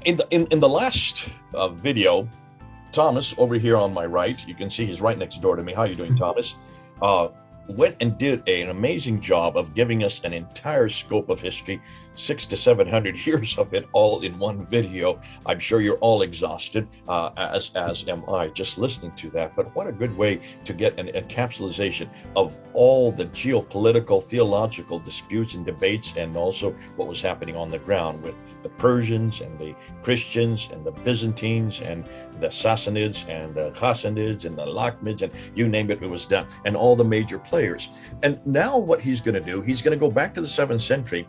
In the last video, Thomas over here on my right, you can see he's right next door to me. How are you doing, Thomas? Went and did an amazing job of giving us an entire scope of history, 600 to 700 years of it, all in one video. I'm sure you're all exhausted, as am I, just listening to that. But what a good way to get an encapsulation of all the geopolitical, theological disputes and debates, and also what was happening on the ground with the Persians and the Christians and the Byzantines and the Sassanids and the Hassanids and the Lakhmids, and you name it, it was done, and all the major players. And now what he's going to do, he's going to go back to the 7th century,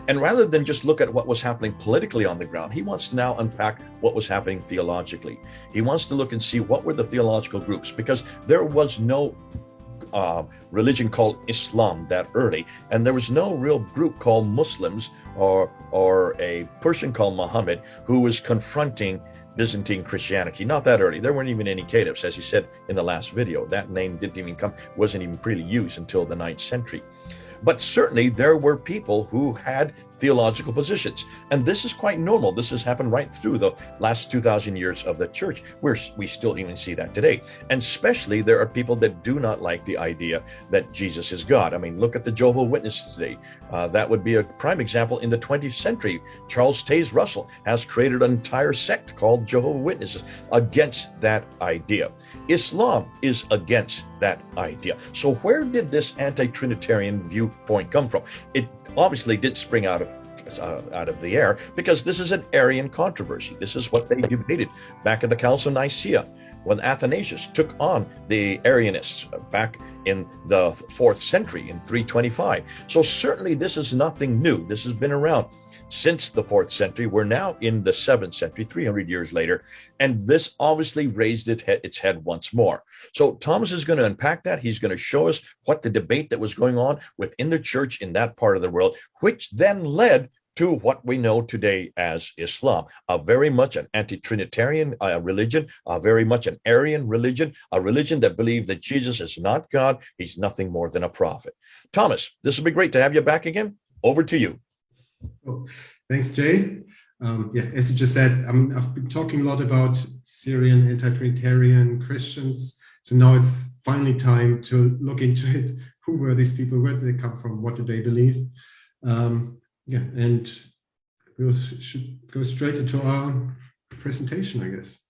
and rather than just look at what was happening politically on the ground, he wants to now unpack what was happening theologically. He wants to look and see what were the theological groups, because there was no religion called Islam that early, and there was no real group called Muslims or a person called Muhammad who was confronting Byzantine Christianity. Not that early. There weren't even any caliphs, as you said in the last video. That name wasn't even really used until the 9th century. But certainly there were people who had theological positions. And this is quite normal. This has happened right through the last 2,000 years of the church, where we still even see that today. And especially there are people that do not like the idea that Jesus is God. I mean, look at the Jehovah's Witnesses today. That would be a prime example in the 20th century. Charles Taze Russell has created an entire sect called Jehovah's Witnesses against that idea. Islam is against that idea. So where did this anti-Trinitarian viewpoint come from? It obviously didn't spring out of the air, because this is an Arian controversy. This is what they debated back at the Council of Nicaea, when Athanasius took on the Arianists back in the 4th century in 325. So certainly this is nothing new. This has been around since the 4th century. We're now in the 7th century, 300 years later, and this obviously raised its head once more. So Thomas is going to unpack that. He's going to show us what the debate that was going on within the church in that part of the world, which then led to what we know today as Islam, very much an anti-Trinitarian religion, very much an Arian religion, a religion that believed that Jesus is not God, he's nothing more than a prophet. Thomas, this will be great to have you back again. Over to you. Oh, thanks, Jay. As you just said, I've been talking a lot about Syrian anti-Trinitarian Christians. So now it's finally time to look into it. Who were these people? Where did they come from? What did they believe? And we should go straight into our presentation, I guess.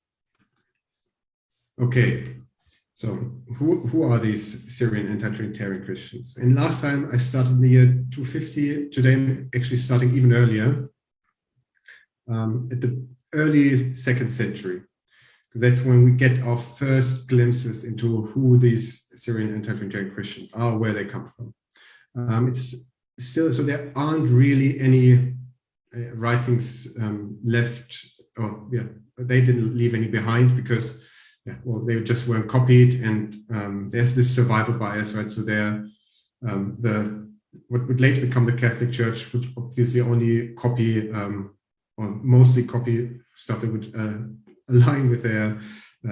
Okay, so who are these Syrian anti-Trinitarian Christians? And last time I started in the year 250. Today I'm actually starting even earlier, at the early 2nd century. Because that's when we get our first glimpses into who these Syrian anti-Trinitarian Christians are, where they come from. It's still, so there aren't really any writings left, or they didn't leave any behind, because they just weren't copied, and there's this survival bias, right? So they're what would later become the Catholic Church would obviously only copy or mostly copy stuff that would align with their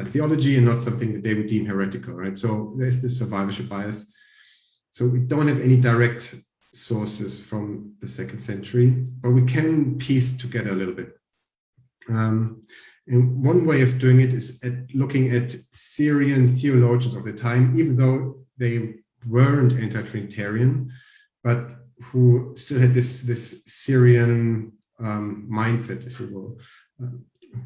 theology, and not something that they would deem heretical, right? So there's this survivorship bias. So we don't have any direct sources from the 2nd century, but we can piece together a little bit. And one way of doing it is looking at Syrian theologians of the time, even though they weren't anti-Trinitarian, but who still had this Syrian mindset, if you will,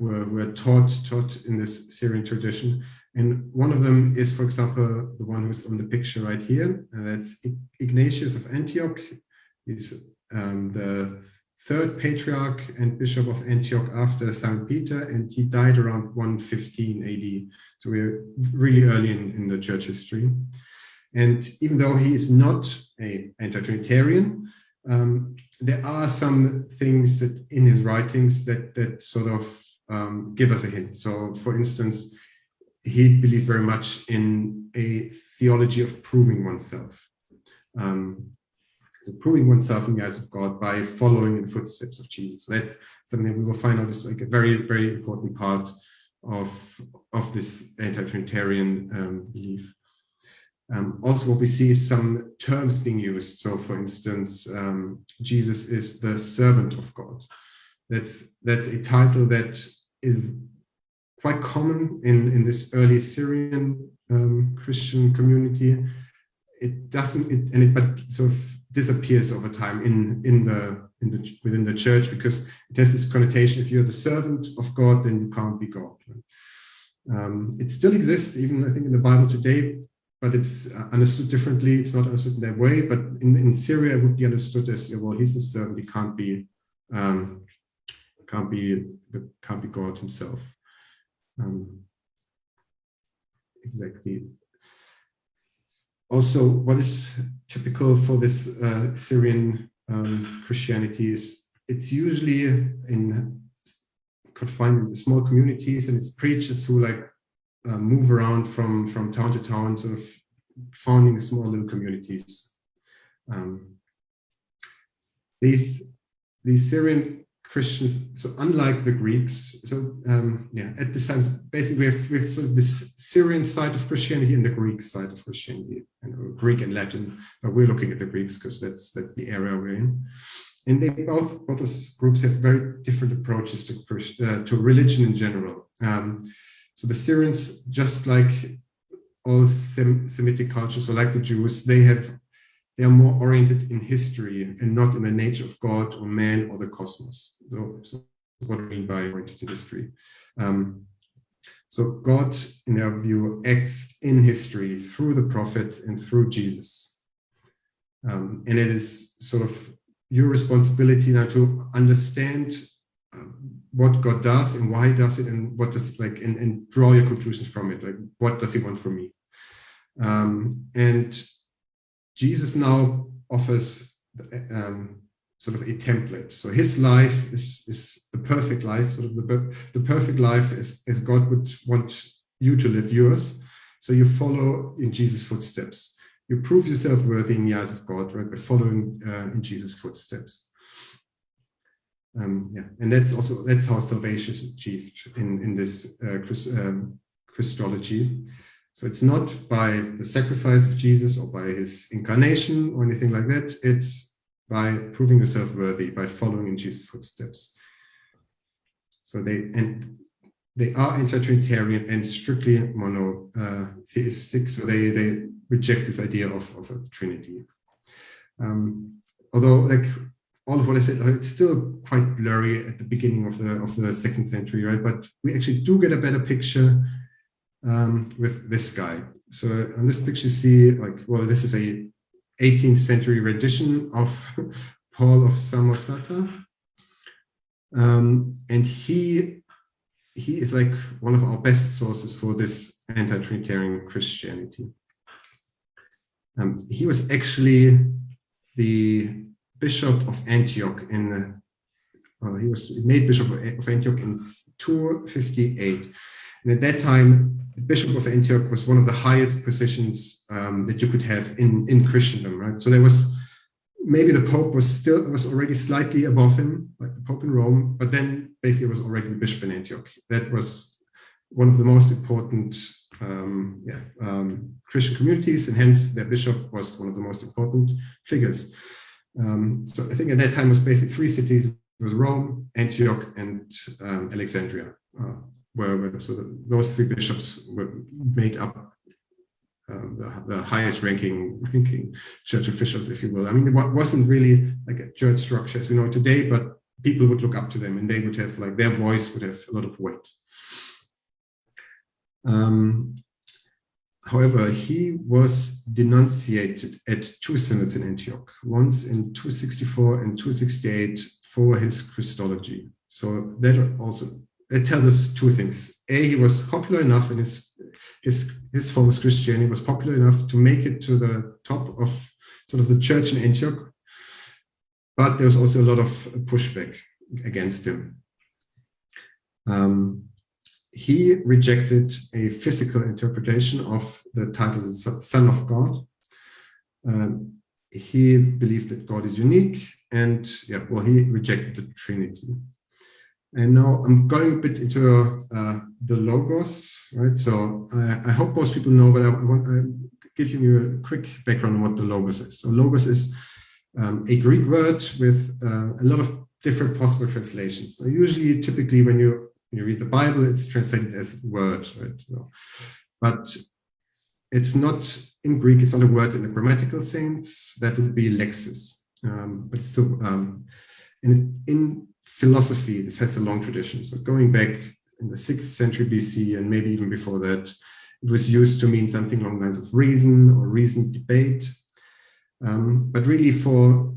were taught in this Syrian tradition. And one of them is, for example, the one who's on the picture right here. That's Ignatius of Antioch. He's the 3rd patriarch and bishop of Antioch after St. Peter, and he died around 115 AD. So we're really early in the church history. And even though he is not an anti-Trinitarian, there are some things that in his writings that sort of give us a hint. So, for instance, he believes very much in a theology of proving oneself. So proving oneself in the eyes of God by following in the footsteps of Jesus. So that's something that we will find out is like a very, very important part of this anti-Trinitarian belief. Also, what we see is some terms being used. So, for instance, Jesus is the servant of God. That's a title that is quite common in this early Syrian Christian community. But sort of disappears over time within the church, because it has this connotation: if you're the servant of God, then you can't be God. It still exists, even I think in the Bible today, but it's understood differently. It's not understood in that way. But in Syria, it would be understood as, well, he's a servant; he can't be God himself. Exactly. Also, what is typical for this Syrian Christianity is it's usually confined in small communities, and it's preachers who move around from town to town, sort of founding small little communities. These Syrian Christians, so unlike the Greeks, at this time, basically we have sort of this Syrian side of Christianity and the Greek side of Christianity, Greek and Latin, but we're looking at the Greeks because that's the area we're in. And they both those groups have very different approaches to religion in general. So the Syrians, just like all Semitic cultures, so like the Jews, they are more oriented in history and not in the nature of God or man or the cosmos. So what do I mean by oriented in history? So God, in their view, acts in history through the prophets and through Jesus. And it is sort of your responsibility now to understand what God does and why he does it, and what does it and draw your conclusions from it. Like, what does he want from me? And Jesus now offers sort of a template. So his life is the perfect life, sort of the perfect life as God would want you to live yours. So you follow in Jesus' footsteps. You prove yourself worthy in the eyes of God, right, by following in Jesus' footsteps. And that's how salvation is achieved in this Christology. So it's not by the sacrifice of Jesus or by his incarnation or anything like that. It's by proving yourself worthy, by following in Jesus' footsteps. So they are anti-Trinitarian and strictly monotheistic. So they reject this idea of a Trinity. Although, all of what I said, it's still quite blurry at the beginning of the 2nd century, right? But we actually do get a better picture with this guy. So on this picture, you see, this is a 18th century rendition of Paul of Samosata, and he is one of our best sources for this anti-Trinitarian Christianity. He was actually the Bishop of Antioch he was made Bishop of Antioch in 258. And at that time, the Bishop of Antioch was one of the highest positions that you could have in Christendom, right? So there was, maybe the Pope was already slightly above him, like the Pope in Rome, but then basically it was already the Bishop in Antioch. That was one of the most important Christian communities, and hence their bishop was one of the most important figures. So I think at that time was basically 3 cities. It was Rome, Antioch, and Alexandria, those 3 bishops were made up the highest ranking church officials, if you will. I mean, it wasn't really like a church structure as we know it today, but people would look up to them, and they would have their voice would have a lot of weight. However, he was denunciated at 2 synods in Antioch, once in 264 and 268 for his Christology. So that tells us 2 things. A, he was popular enough in his form of Christianity, was popular enough to make it to the top of sort of the church in Antioch, but there was also a lot of pushback against him. He rejected a physical interpretation of the title Son of God. He believed that God is unique, and he rejected the Trinity. And now I'm going a bit into the Logos, right? So I hope most people know, but I want to give you a quick background on what the Logos is. So Logos is a Greek word with a lot of different possible translations. So usually, typically, when you read the Bible, it's translated as word, right? So, but it's not in Greek. It's not a word in the grammatical sense. That would be lexis. But it's still in philosophy, this has a long tradition. So going back in the 6th century BC and maybe even before that, it was used to mean something along the lines of reason or reasoned debate. But really for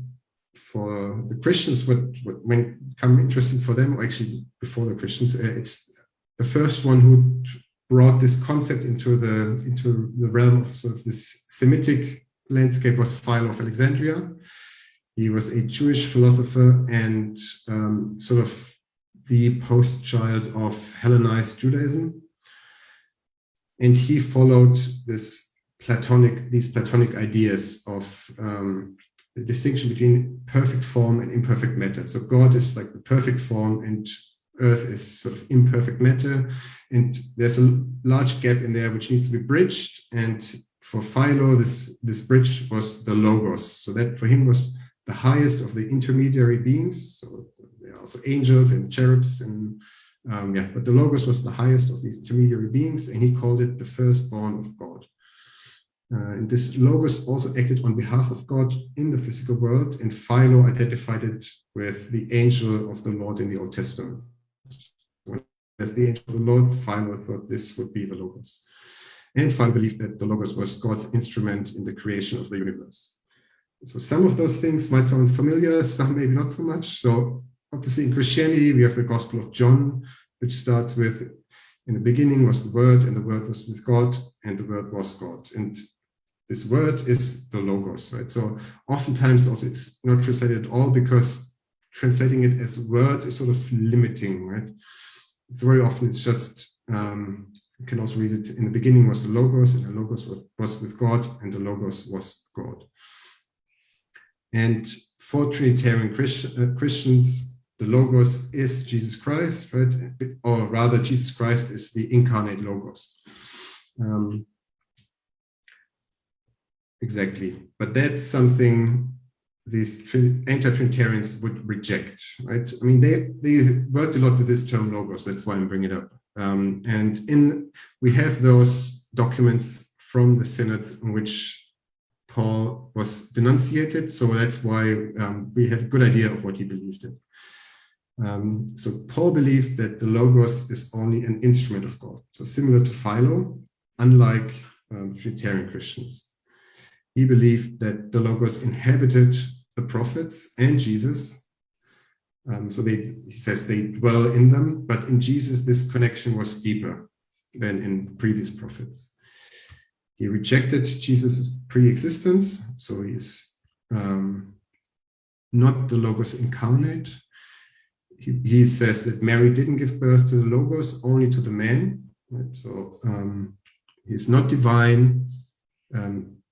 the Christians, what become interesting for them, or actually before the Christians, it's the first one who brought this concept into the realm of sort of this Semitic landscape was Philo of Alexandria. He was a Jewish philosopher and sort of the post-child of Hellenized Judaism. And he followed these Platonic ideas of the distinction between perfect form and imperfect matter. So God is like the perfect form and earth is sort of imperfect matter. And there's a large gap in there which needs to be bridged. And for Philo, this bridge was the Logos. So that for him was the highest of the intermediary beings. So there are also angels and cherubs and but the Logos was the highest of these intermediary beings, and he called it the firstborn of God. And this Logos also acted on behalf of God in the physical world, and Philo identified it with the angel of the Lord in the Old Testament. As the angel of the Lord, Philo thought this would be the Logos. And Philo believed that the Logos was God's instrument in the creation of the universe. So some of those things might sound familiar, some maybe not so much. So obviously in Christianity, we have the Gospel of John, which starts with, in the beginning was the Word, and the Word was with God, and the Word was God. And this Word is the Logos, right? So oftentimes also it's not translated at all because translating it as word is sort of limiting, right? So very often it's just, you can also read it, in the beginning was the Logos, and the Logos was with God, and the Logos was God. And for Trinitarian Christians, the Logos is Jesus Christ, right? Or rather, Jesus Christ is the incarnate Logos. Exactly. But that's something these anti-Trinitarians would reject, right? I mean, they worked a lot with this term Logos. That's why I'm bringing it up. And we have those documents from the synods in which Paul was denunciated, so that's why we have a good idea of what he believed in. So Paul believed that the Logos is only an instrument of God. So similar to Philo, unlike Trinitarian Christians. He believed that the Logos inhabited the prophets and Jesus. So he says they dwell in them, but in Jesus, this connection was deeper than in previous prophets. He rejected Jesus' pre-existence, so he's not the Logos incarnate. He says that Mary didn't give birth to the Logos, only to the man. Right? So he's not divine.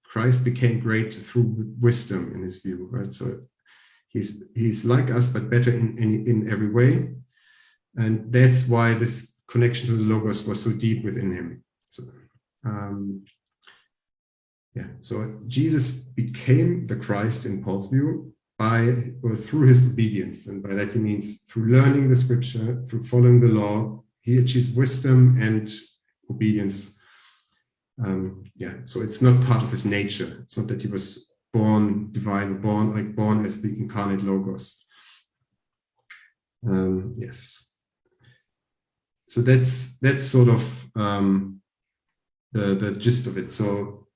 Christ became great through wisdom, in his view. Right? So he's like us, but better in every way, and that's why this connection to the Logos was so deep within him. So, so Jesus became the Christ in Paul's view through his obedience, and by that he means through learning the scripture, through following the law, he achieves wisdom and obedience. So it's not part of his nature. It's not that he was born divine, born as the incarnate Logos. Yes. So that's sort of the gist of it. So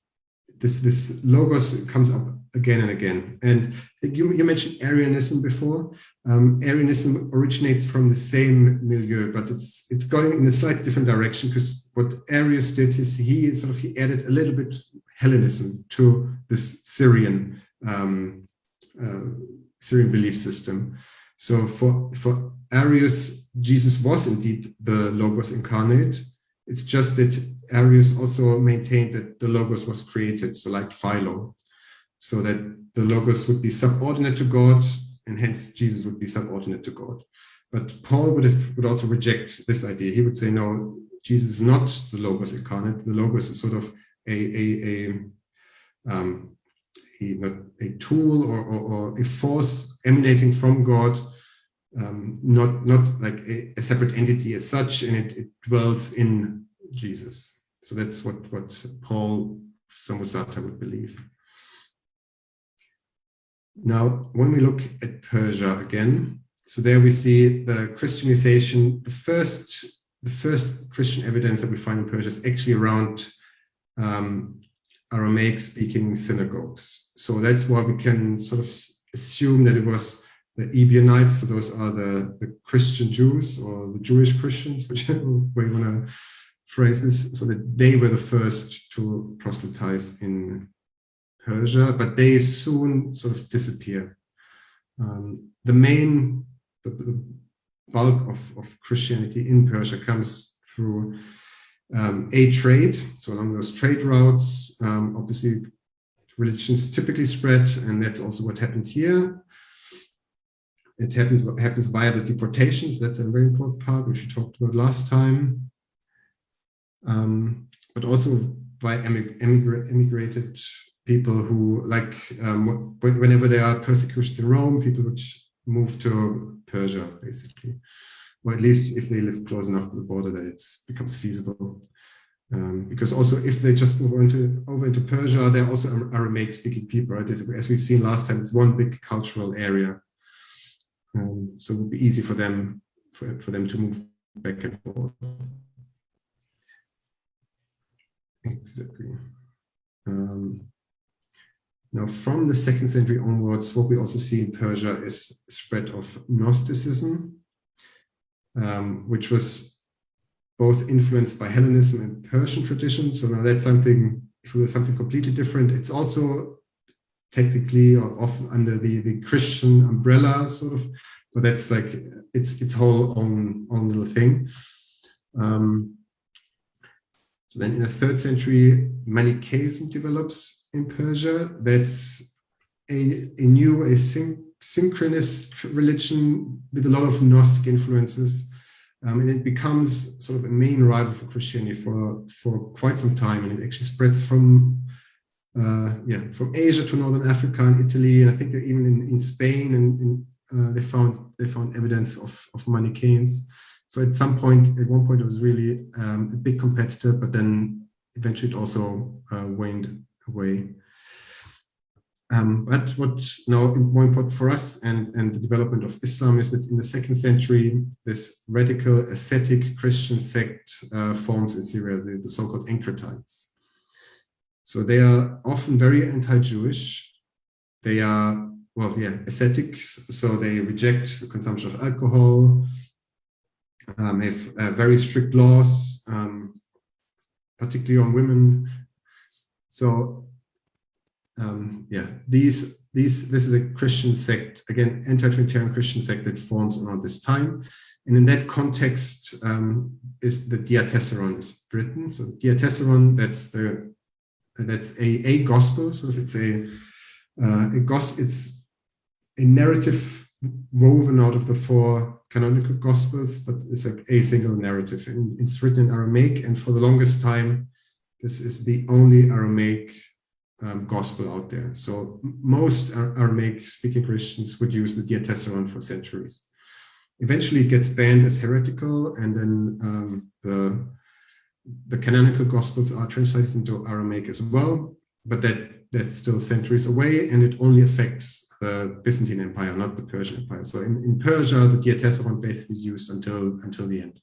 this Logos comes up again and again. And you mentioned Arianism before. Arianism originates from the same milieu, but it's going in a slightly different direction, because what Arius did is he added a little bit Hellenism to this Syrian belief system. So for Arius, Jesus was indeed the Logos incarnate. It's just that Arius also maintained that the Logos was created, so like Philo, so that the Logos would be subordinate to God, and hence Jesus would be subordinate to God. But Paul would also reject this idea. He would say, no, Jesus is not the Logos incarnate. The Logos is sort of a tool or a force emanating from God, not like a separate entity as such, and it dwells in Jesus. So that's what Paul Samosata would believe. Now, when we look at Persia again, so there we see the Christianization. The first Christian evidence that we find in Persia is actually around Aramaic-speaking synagogues. So that's why we can sort of assume that it was the Ebionites. So those are the Christian Jews, or the Jewish Christians, whichever way you want to phrase this. So that they were the first to proselytize in Persia, but they soon sort of disappear. The bulk of Christianity in Persia comes through a trade. So along those trade routes, obviously religions typically spread, and that's also what happened here. It happens via the deportations. That's a very important part, which we talked about last time. But also by emigrated people who, like, whenever there are persecutions in Rome, people would move to Persia, basically, or at least if they live close enough to the border that it becomes feasible. Because also, if they just move over into Persia, they're also Aramaic-speaking people, right? As we've seen last time, it's one big cultural area, so it would be easy for them to move back and forth. Exactly. Now, from the 2nd century onwards, what we also see in Persia is spread of Gnosticism, which was both influenced by Hellenism and Persian tradition. So now that's something completely different. It's also technically or often under the Christian umbrella, sort of, but that's like its whole own little thing. So then in the 3rd century, Manichaeism develops in Persia. That's a new synchronous religion with a lot of Gnostic influences. And it becomes sort of a main rival for Christianity for quite some time. And it actually spreads from Asia to Northern Africa and Italy. And I think that even in Spain, and they found evidence of Manichaeans. So at one point, it was really a big competitor, but then eventually it also waned away. But what's now more important for us and the development of Islam is that in the 2nd century, this radical ascetic Christian sect forms in Syria, the so-called Encratites. So they are often very anti-Jewish. They are, ascetics, so they reject the consumption of alcohol. They have very strict laws, particularly on women. So, this is a Christian sect, again, anti-Trinitarian Christian sect that forms around this time. And in that context is the Diatessaron is written. So the Diatessaron, that's a gospel. So it's it's a narrative woven out of the 4 canonical gospels, but it's like a single narrative, and it's written in Aramaic. And for the longest time, this is the only Aramaic gospel out there. So most Aramaic-speaking Christians would use the Diatessaron for centuries. Eventually, it gets banned as heretical, and then the canonical gospels are translated into Aramaic as well. But that's still centuries away, and it only affects the Byzantine Empire, not the Persian Empire. So in Persia, the Diatessaron basically is used until the end,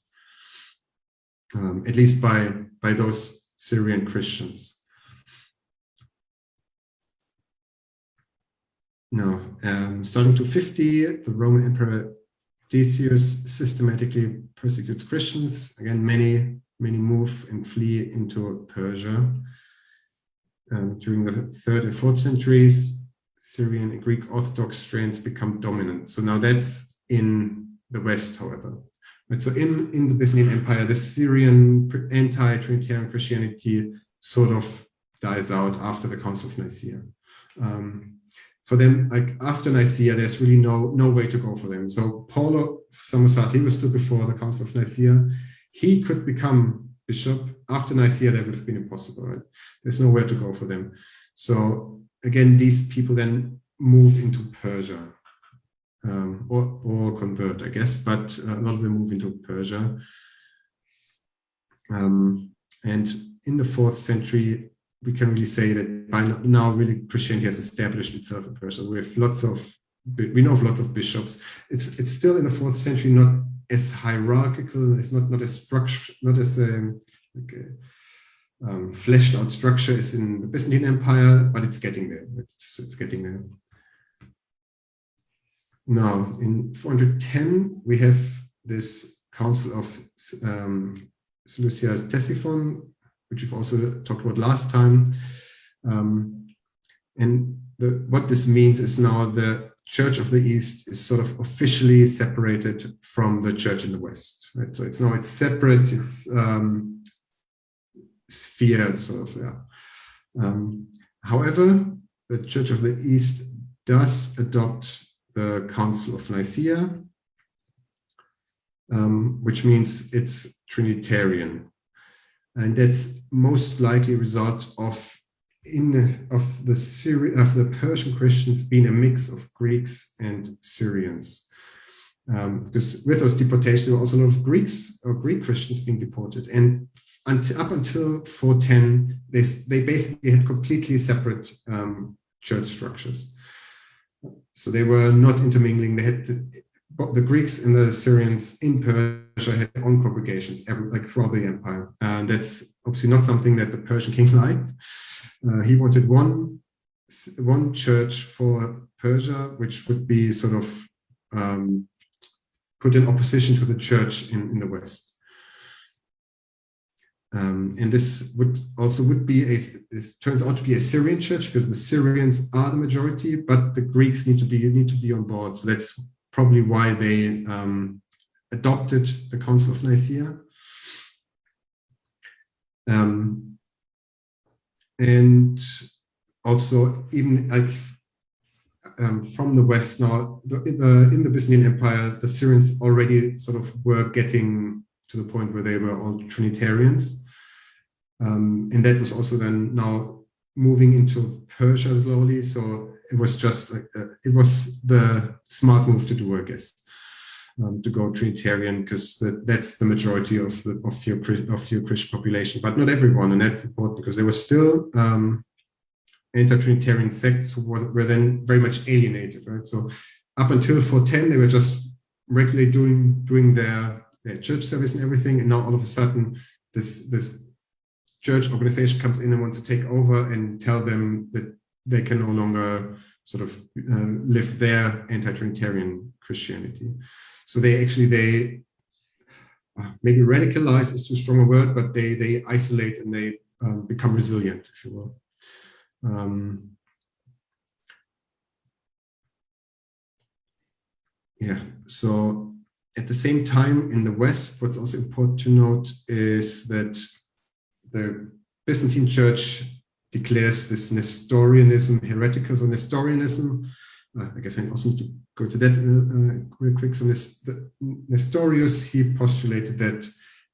at least by those Syrian Christians. Now, starting 250, the Roman Emperor Decius systematically persecutes Christians. Again, many move and flee into Persia. During the 3rd and 4th centuries, Syrian and Greek Orthodox strands become dominant. So now that's in the West, however. But so in the Byzantine Empire, the Syrian anti-Trinitarian Christianity sort of dies out after the Council of Nicaea. For them, like after Nicaea, there's really no way to go for them. So Paul Samosata, he was still before the Council of Nicaea. He could become bishop. After Nicaea, that would have been impossible, right? There's nowhere to go for them. So again, these people then move into Persia. or convert, I guess, but a lot of them move into Persia. And in the 4th century, we can really say that by now, really Christianity has established itself in Persia. We know of lots of bishops. It's still in the 4th century not as hierarchical. It's not as structured, not as fleshed out structure as in the Byzantine Empire, but it's getting there. It's getting there. Now, in 410, we have this Council of Seleucia Ctesiphon, which we've also talked about last time. And what this means is now the Church of the East is sort of officially separated from the Church in the West. Right? So it's now it's separate, it's sphere, sort of, yeah. However, the Church of the East does adopt the Council of Nicaea, which means it's Trinitarian. And that's most likely a result of the Persian Christians being a mix of Greeks and Syrians. Because with those deportations, there were also a lot of Greeks or Greek Christians being deported. And up until 410, they basically had completely separate church structures. So they were not intermingling. They had the Greeks and the Syrians in Persia had their own congregations throughout the empire. And that's obviously not something that the Persian king liked. He wanted one church for Persia, which would be sort of put in opposition to the church in the West. And this turns out to be a Syrian church, because the Syrians are the majority, but the Greeks need to be on board. So that's probably why they adopted the Council of Nicaea. And also, even from the West now, in the Byzantine Empire, the Syrians already sort of were getting to the point where they were all Trinitarians. And that was also then now moving into Persia slowly. So it was just it was the smart move to do, I guess, to go Trinitarian, because that's the majority of your Christian population, but not everyone. And that's important, because there were still anti-Trinitarian sects who were then very much alienated, right? So up until 410, they were just regularly doing their church service and everything. And now all of a sudden, this church organization comes in and wants to take over and tell them that they can no longer sort of live their anti-Trinitarian Christianity. So they maybe radicalize is too strong a word, but they isolate and they become resilient, if you will. So at the same time, in the West, what's also important to note is that the Byzantine Church declares this Nestorianism heretical. So Nestorianism, I guess I also need to go to that real quick. So Nestorius, he postulated that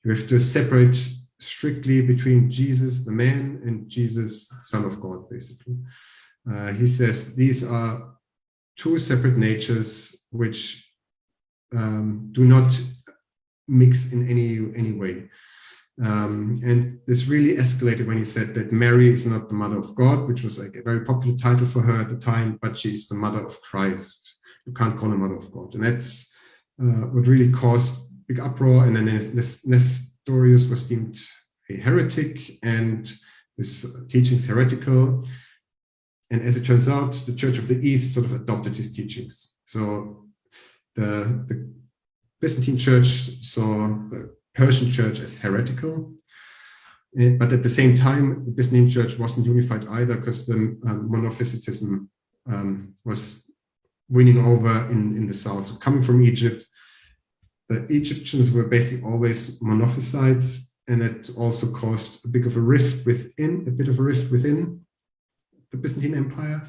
you have to separate strictly between Jesus, the man, and Jesus, Son of God, basically. He says these are two separate natures which do not mix in any way. And this really escalated when he said that Mary is not the mother of God, which was like a very popular title for her at the time, but she's the mother of Christ. You can't call her mother of God. And that's what really caused big uproar. And then Nestorius was deemed a heretic, and his teachings heretical. And as it turns out, the Church of the East sort of adopted his teachings. So the Byzantine Church saw the Persian Church as heretical, but at the same time, the Byzantine Church wasn't unified either, because the monophysitism was winning over in the south. So coming from Egypt, the Egyptians were basically always monophysites, and it also caused a bit of a rift within the Byzantine Empire.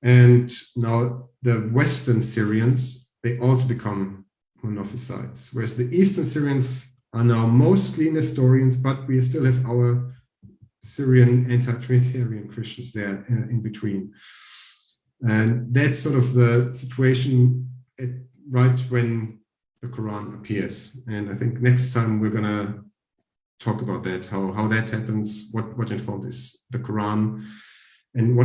And now the Western Syrians, they also become monophysites, whereas the Eastern Syrians are now mostly Nestorians, but we still have our Syrian anti-Trinitarian Christians there in between. And that's sort of the situation right when the Quran appears. And I think next time we're going to talk about that, how that happens, what informs the Quran, and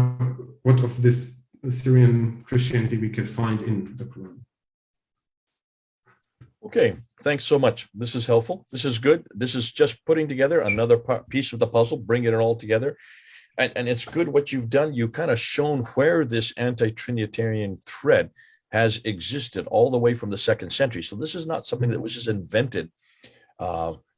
what of this Syrian Christianity we can find in the Quran. Okay, thanks so much. This is helpful. This is good. This is just putting together another piece of the puzzle, bringing it all together. And it's good what you've done. You've kind of shown where this anti-Trinitarian thread has existed all the way from the 2nd century. So this is not something that was just invented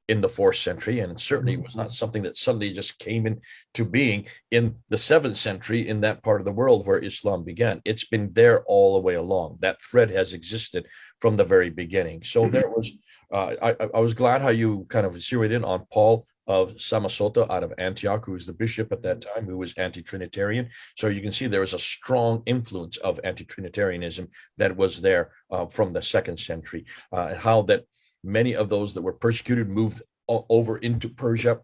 in the 4th century, and it certainly was not something that suddenly just came into being in the 7th century in that part of the world where Islam began. It's been there all the way along. That thread has existed from the very beginning. So there was, I was glad how you kind of zeroed in on Paul of Samosata out of Antioch, who was the bishop at that time, who was anti-Trinitarian. So you can see there was a strong influence of anti-Trinitarianism that was there from the 2nd century, how that many of those that were persecuted moved over into Persia.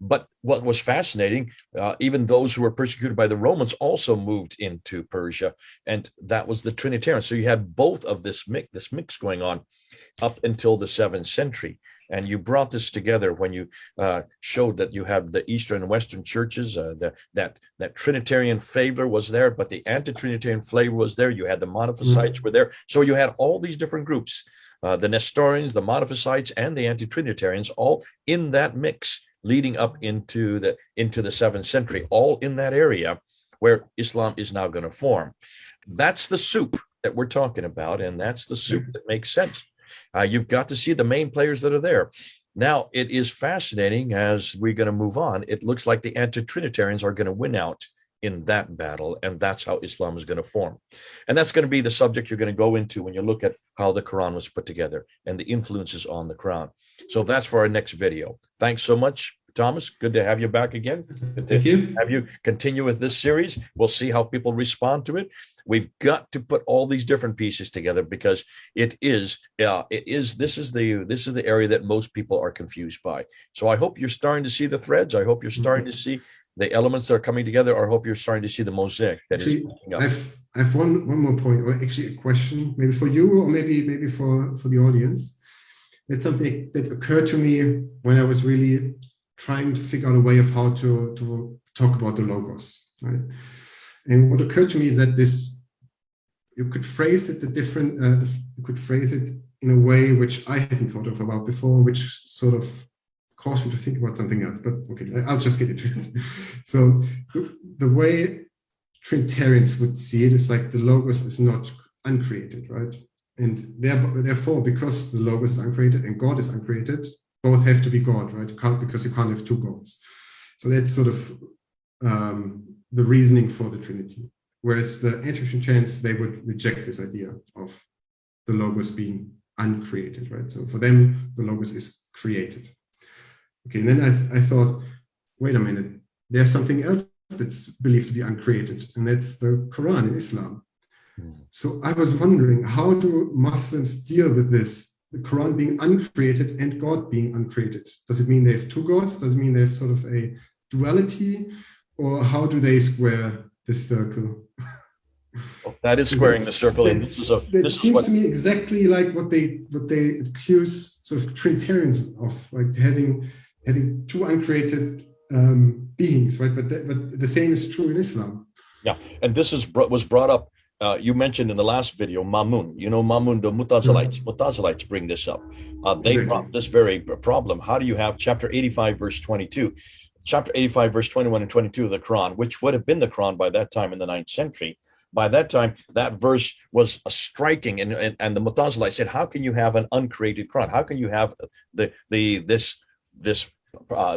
But what was fascinating, even those who were persecuted by the Romans also moved into Persia, and that was the Trinitarian. So you had both of this mix going on up until the 7th century. And you brought this together when you showed that you have the Eastern and Western churches, that Trinitarian flavor was there, but the anti-Trinitarian flavor was there. You had the Monophysites were there. So you had all these different groups, the Nestorians, the Monophysites, and the anti-Trinitarians, all in that mix leading up into the 7th century, all in that area where Islam is now going to form. That's the soup that we're talking about, and that's the soup that makes sense. You've got to see the main players that are there. Now, it is fascinating as we're going to move on. It looks like the anti-Trinitarians are going to win out in that battle, and that's how Islam is going to form. And that's going to be the subject you're going to go into when you look at how the Quran was put together and the influences on the Quran. So that's for our next video. Thanks so much, Thomas. Good to have you back again. Thank you. Have you continue with this series. We'll see how people respond to it. We've got to put all these different pieces together because this is the area that most people are confused by. So I hope you're starting to see the threads. I hope you're starting to see the elements that are coming together, or I hope you're starting to see the mosaic that is picking up. I have one more point, or actually a question, maybe for you, or maybe for the audience. It's something that occurred to me when I was really trying to figure out a way of how to talk about the logos, right? And what occurred to me is that you could phrase it you could phrase it in a way which I hadn't thought of about before, which sort of caused me to think about something else. But okay, I'll just get into it. So the way Trinitarians would see it is like the logos is not uncreated, right? And therefore, because the logos is uncreated and God is uncreated, both have to be God, right? Because you can't have two gods. So that's sort of the reasoning for the Trinity. Whereas the anti-Trinitarians, they would reject this idea of the logos being uncreated, right? So for them, the logos is created. Okay, and then I thought, wait a minute, there's something else that's believed to be uncreated, and that's the Quran in Islam. So I was wondering, how do Muslims deal with this? The Quran being uncreated and God being uncreated. Does it mean they have two gods? Does it mean they have sort of a duality? Or how do they square this circle? That is squaring the circle. And this seems to me exactly like what they accuse sort of Trinitarians of, like having two uncreated beings, right? But the same is true in Islam. Yeah, and this was brought up. You mentioned in the last video, Mamun. You know, Mamun, the Mutazilites. Mutazilites bring this up. They brought this very problem. How do you have chapter 85, verse 22? Chapter 85, verse 21 and 22 of the Quran, which would have been the Quran by that time in the 9th century. By that time, that verse was striking, and the Mutazilites said, how can you have an uncreated Quran? How can you have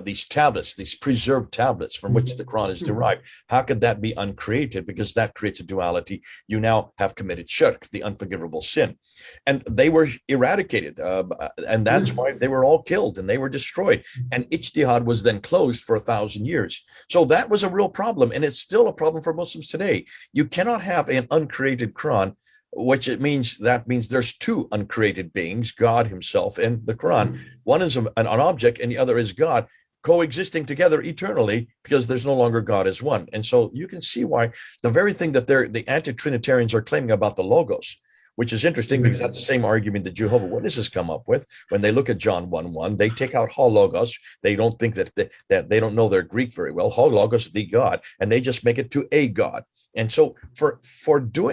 these tablets, these preserved tablets from which the Quran is derived? How could that be uncreated? Because that creates a duality. You now have committed shirk, the unforgivable sin. And they were eradicated. And that's why they were all killed and they were destroyed. And ijtihad was then closed for 1,000 years. So that was a real problem. And it's still a problem for Muslims today. You cannot have an uncreated Quran, which means there's two uncreated beings, God himself and the Quran. One is an object and the other is God, coexisting together eternally, because there's no longer God as one. And so you can see why the very thing that the anti-Trinitarians are claiming about the logos, which is interesting because that's the same argument that Jehovah's Witnesses come up with when they look at John 1:1. They take out ho logos. They don't think that they don't know their Greek very well. Ho logos, the God, and they just make it to a God. And so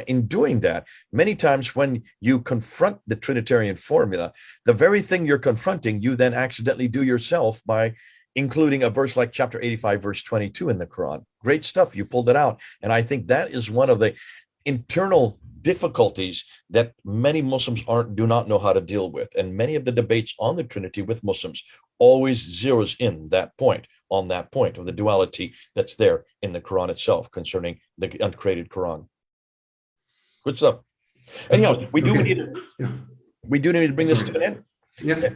in doing that, many times when you confront the Trinitarian formula, the very thing you're confronting, you then accidentally do yourself by including a verse like chapter 85, verse 22 in the Quran. Great stuff. You pulled it out. And I think that is one of the internal difficulties that many Muslims do not know how to deal with. And many of the debates on the Trinity with Muslims always zeroes in on that point of the duality that's there in the Quran itself concerning the uncreated Quran. Good stuff. Anyhow, we do need to bring this to an end. Yeah.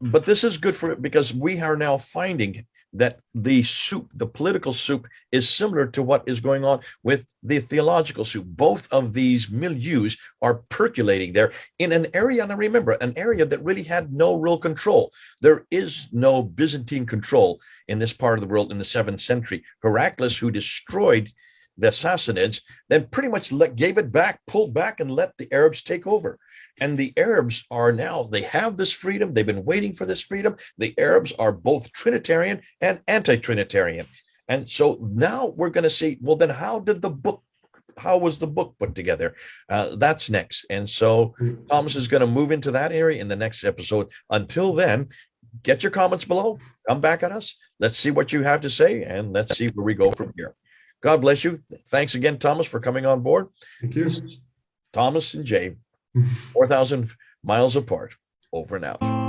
But this is good for it because we are now finding that the political soup is similar to what is going on with the theological soup. Both of these milieux are percolating there in an area, and remember, an area that really had no real control. There is no Byzantine control in this part of the world in the 7th century. Heraclius, who destroyed the Sassanids, then pretty much gave it back, pulled back, and let the Arabs take over. And the Arabs are now, they have this freedom. They've been waiting for this freedom. The Arabs are both Trinitarian and anti-Trinitarian. And so now we're going to see, well, then how was the book put together? That's next. And so Thomas is going to move into that area in the next episode. Until then, get your comments below. Come back at us. Let's see what you have to say, and let's see where we go from here. God bless you. Thanks again, Thomas, for coming on board. Thank you. Thomas and Jay, 4,000 miles apart. Over and out.